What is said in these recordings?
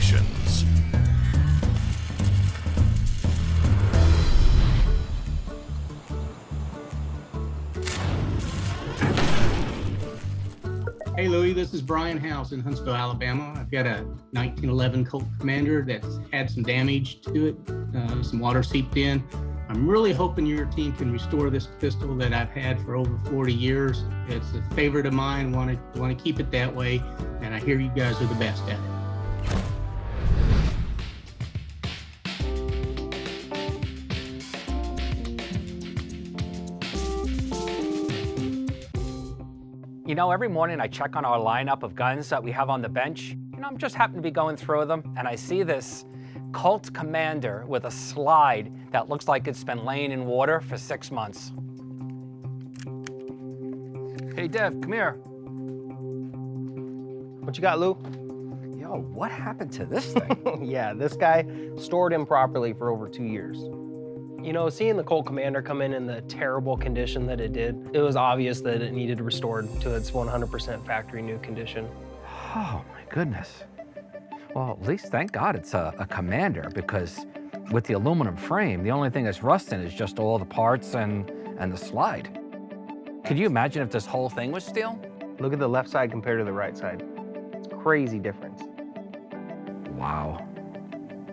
Restorations. Hey Louie, this is Brian House in Huntsville, Alabama. I've got a 1911 Colt Commander that's had some damage to it, some water seeped in. I'm really hoping your team can restore this pistol that I've had for over 40 years. It's a favorite of mine, want to keep it that way, and I hear you guys are the best at it. You know, every morning I check on our lineup of guns that we have on the bench. You know, I'm just happen to be going through them, and I see this Colt Commander with a slide that looks like it's been laying in water for 6 months. Hey, Dev, come here. What you got, Lou? Yo, what happened to this thing? Yeah, this guy stored improperly for over 2 years. You know, seeing the Colt Commander come in the terrible condition that it did, it was obvious that it needed restored to its 100% factory new condition. Oh my goodness. Well, at least thank God it's a Commander, because with the aluminum frame, the only thing that's rusting is just all the parts and the slide. Could you imagine if this whole thing was steel? Look at the left side compared to the right side. It's a crazy difference. Wow.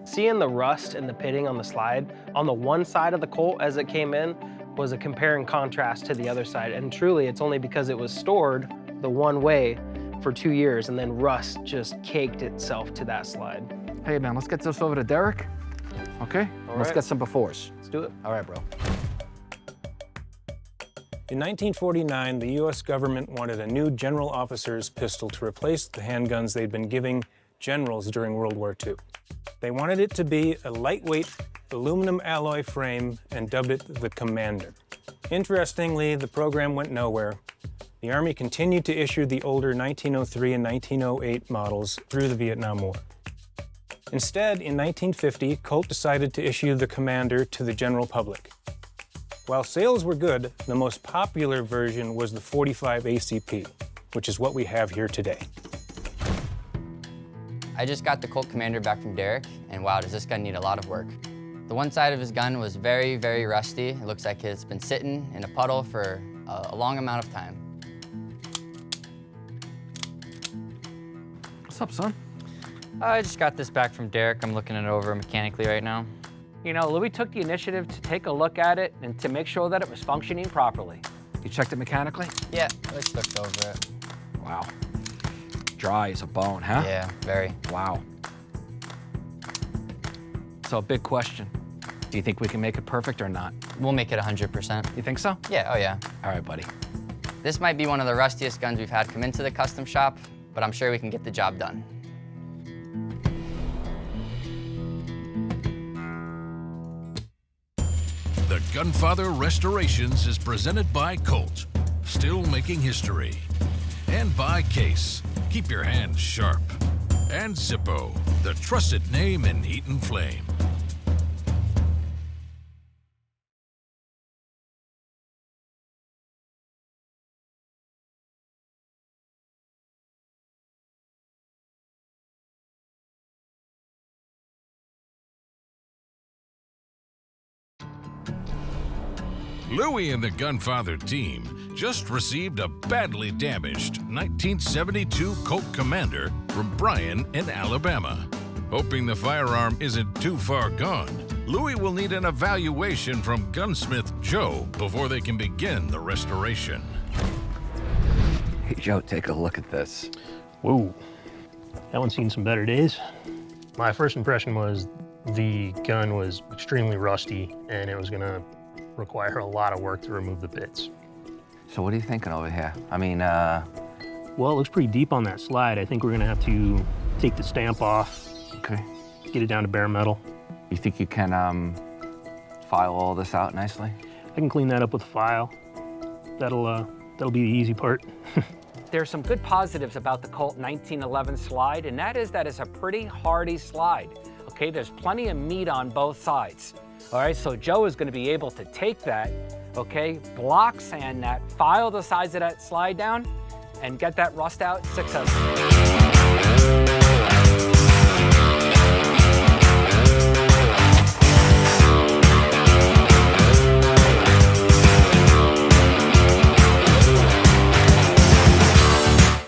Seeing the rust and the pitting on the slide on the one side of the Colt as it came in was a compare and contrast to the other side. And truly, it's only because it was stored the one way for 2 years and then rust just caked itself to that slide. Hey man, let's get this over to Derek. Okay? Let's get some befores. Let's do it. All right, bro. In 1949, the U.S. government wanted a new general officer's pistol to replace the handguns they'd been giving generals during World War II. They wanted it to be a lightweight aluminum alloy frame and dubbed it the Commander. Interestingly, the program went nowhere. The Army continued to issue the older 1903 and 1908 models through the Vietnam War. Instead, in 1950, Colt decided to issue the Commander to the general public. While sales were good, the most popular version was the .45 ACP, which is what we have here today. I just got the Colt Commander back from Derek, and wow, does this gun need a lot of work. The one side of his gun was very, very rusty. It looks like it's been sitting in a puddle for a long amount of time. What's up, son? I just got this back from Derek. I'm looking it over mechanically right now. You know, Louie took the initiative to take a look at it and to make sure that it was functioning properly. You checked it mechanically? Yeah, let's look over it. Wow. Dry as a bone, huh? Yeah, very. Wow. So, big question. Do you think we can make it perfect or not? We'll make it 100%. You think so? Yeah, oh yeah. All right, buddy. This might be one of the rustiest guns we've had come into the custom shop, but I'm sure we can get the job done. The Gunfather Restorations is presented by Colt, still making history. And by Case, keep your hands sharp. And Zippo, the trusted name in heat and flame. Louie and the Gunfather team just received a badly damaged 1972 Colt Commander from Brian in Alabama. Hoping the firearm isn't too far gone, Louie will need an evaluation from gunsmith Joe before they can begin the restoration. Hey, Joe, take a look at this. Whoa, that one's seen some better days. My first impression was the gun was extremely rusty and it was gonna require a lot of work to remove the bits. So what are you thinking over here? I mean, Well, it looks pretty deep on that slide. I think we're gonna have to take the stamp off, okay. get it down to bare metal. You think you can file all this out nicely? I can clean that up with a file. That'll be the easy part. There's some good positives about the Colt 1911 slide, and that is that it's a pretty hardy slide. Okay, there's plenty of meat on both sides. All right, so Joe is gonna be able to take that, okay, block sand that, file the sides of that slide down, and get that rust out successfully.